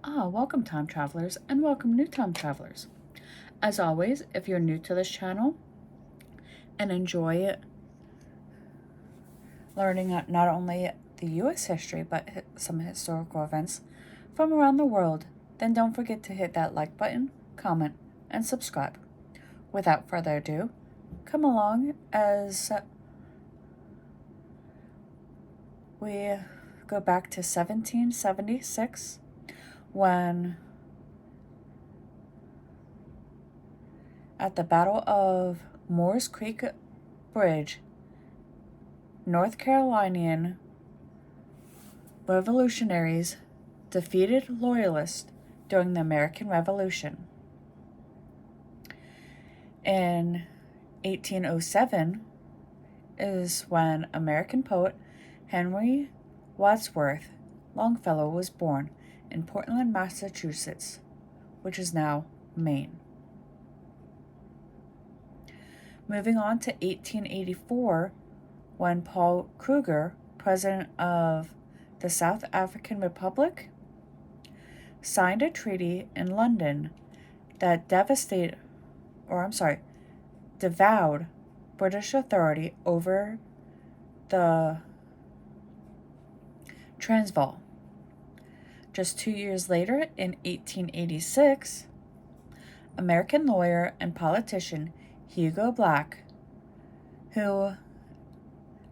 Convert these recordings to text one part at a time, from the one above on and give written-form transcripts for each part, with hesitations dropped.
Welcome time travelers and welcome new time travelers. As always, if you're new to this channel and enjoy learning not only the US history but some historical events from around the world, then don't forget to hit that like button, comment, and subscribe. Without further ado, come along as we go back to 1776 when at the Battle of Moores Creek Bridge, North Carolinian revolutionaries defeated Loyalists during the American Revolution. In 1807 is when American poet Henry Wadsworth Longfellow was born in Portland, Massachusetts, which is now Maine. Moving on to 1884, when Paul Kruger, president of the South African Republic, signed a treaty in London that devoured British authority over the Transvaal. Just 2 years later, in 1886, American lawyer and politician Hugo Black, who,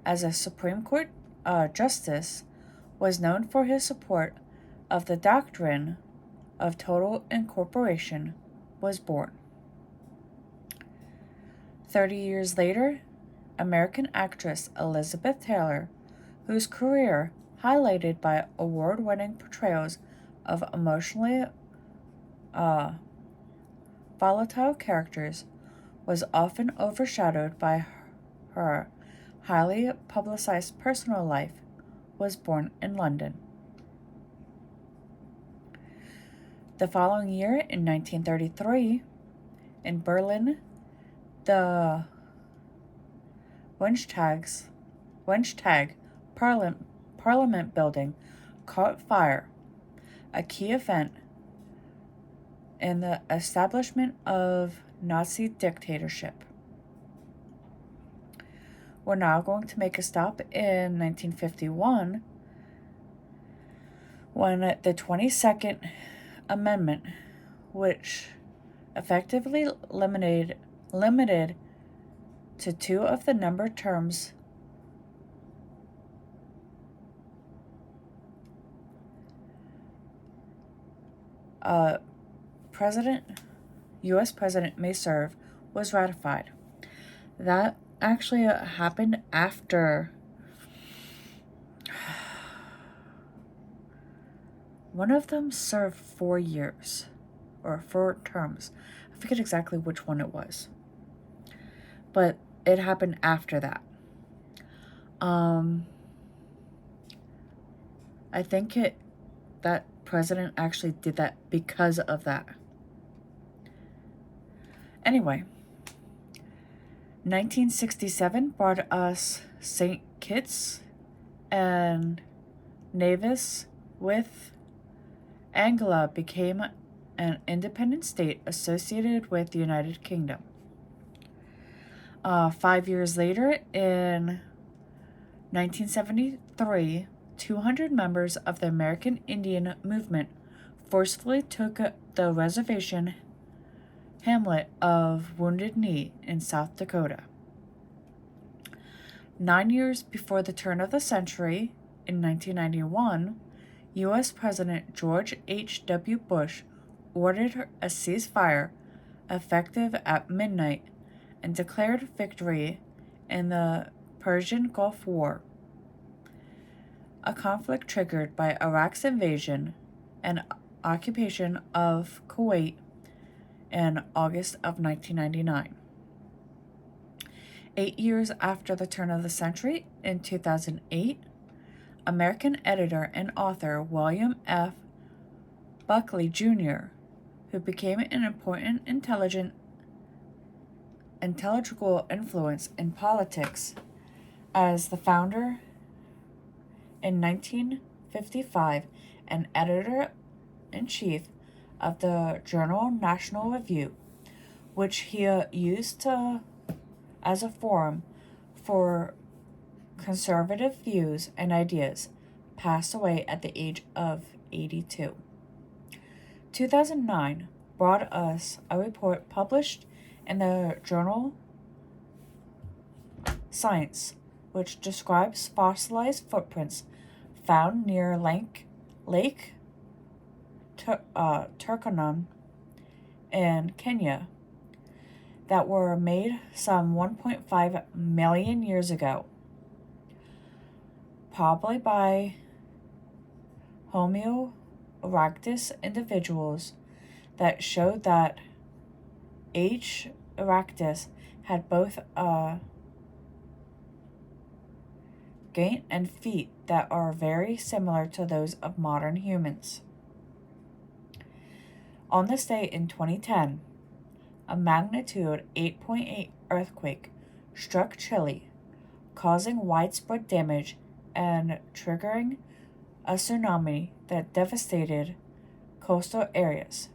as a Supreme Court justice, was known for his support of the doctrine of total incorporation, was born. 30 years later, American actress Elizabeth Taylor, whose career highlighted by award-winning portrayals of emotionally volatile characters, was often overshadowed by her highly publicized personal life, was born in London. The following year, in 1933, in Berlin, the Reichstag Parliament building caught fire, a key event in the establishment of Nazi dictatorship. We're now going to make a stop in 1951 when the 22nd Amendment, which effectively limited to 2 of the number terms U.S. President may serve, was ratified. That actually happened after one of them served 4 years, or 4 terms. I forget exactly which one it was, but it happened after that. I think that president actually did that because of that. Anyway, 1967 brought us St. Kitts and Nevis with Angola became an independent state associated with the United Kingdom. 5 years later, in 1973, 200 members of the American Indian movement forcefully took the reservation hamlet of Wounded Knee in South Dakota. 9 years before the turn of the century, in 1991, U.S. President George H.W. Bush ordered a ceasefire effective at midnight and declared victory in the Persian Gulf War, a conflict triggered by Iraq's invasion and occupation of Kuwait in August of 1999. 8 years after the turn of the century, in 2008, American editor and author William F. Buckley Jr., who became an important intellectual influence in politics as the founder in 1955 and editor editor-in-chief of the journal National Review, which he used as a forum for conservative views and ideas, passed away at the age of 82. 2009 brought us a report published in the journal Science, which describes fossilized footprints found near Lake Turkana in Kenya that were made some 1.5 million years ago, probably by Homo erectus individuals, that showed that H. erectus had both a gait and feet that are very similar to those of modern humans. On this day in 2010, a magnitude 8.8 earthquake struck Chile, causing widespread damage and triggering a tsunami that devastated coastal areas.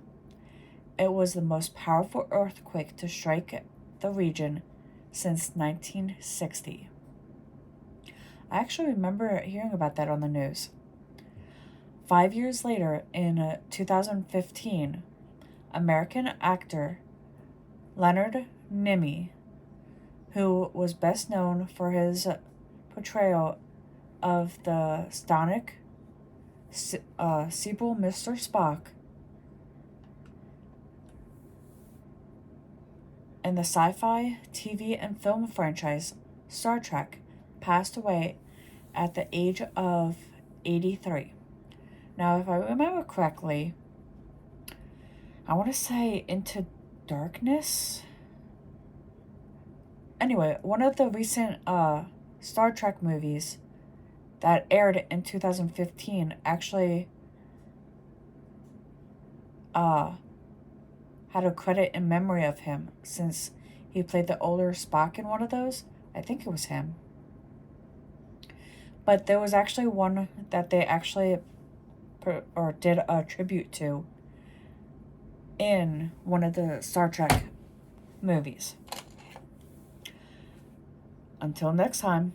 It was the most powerful earthquake to strike the region since 1960. I actually remember hearing about that on the news. 5 years later, in 2015, American actor Leonard Nimoy, who was best known for his portrayal of the Sonic Sequel Mr. Spock in the sci-fi TV and film franchise Star Trek, passed away at the age of 83. Now, if I remember correctly, I want to say Into Darkness? Anyway, one of the recent Star Trek movies that aired in 2015 actually had a credit in memory of him, since he played the older Spock in one of those. I think it was him. But there was actually one that they actually did a tribute to in one of the Star Trek movies. Until next time.